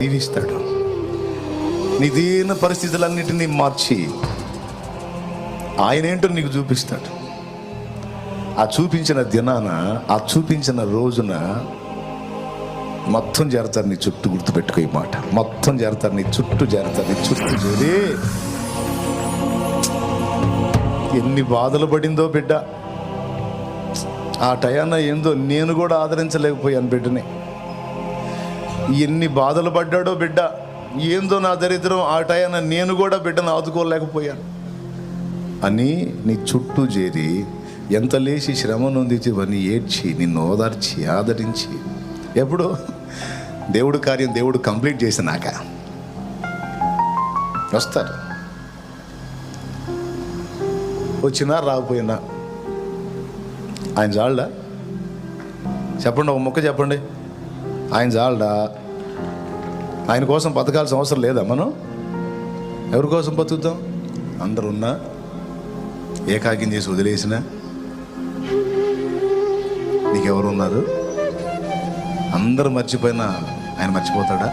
దీవిస్తాడు. నీ దీన పరిస్థితులన్నిటినీ మార్చి ఆయన ఏంటో నీకు చూపిస్తాడు. ఆ చూపించిన దినాన, ఆ చూపించిన రోజున మొత్తం చేరతారు నీ చుట్టూ. గుర్తుపెట్టుకో ఈ మాట, మొత్తం చేరతారు నీ చుట్టూ, చేరతారు నీ చుట్టూ చేరి. ఎన్ని బాధలు పడిందో బిడ్డ ఆ టయాన. ఏందో నేను కూడా ఆదరించలేకపోయాను బిడ్డని. ఎన్ని బాధలు పడ్డాడో బిడ్డ. ఏందో నా దరిద్రం, ఆ టయాన నేను కూడా బిడ్డను ఆదుకోలేకపోయాను అని నీ చుట్టూ చేరి ఎంత లేచి శ్రమ నొందించి ఏడ్చి నిన్ను ఓదార్చి ఆదరించి, ఎప్పుడు దేవుడు కార్యం దేవుడు కంప్లీట్ చేసినాక వస్తారు. వచ్చినా రాకపోయినా ఆయన చాలడా? చెప్పండి, ఒక మొక్క చెప్పండి. ఆయన చాలడా? ఆయన కోసం బతకాల్సిన అవసరం లేదా? మనం ఎవరి కోసం బతుకుతాం? అందరూ ఉన్నా, ఏకాగ్యం చేసి వదిలేసిన నీకెవరు ఉన్నారు? అందరూ మర్చిపోయినా ఆయన మర్చిపోతాడా?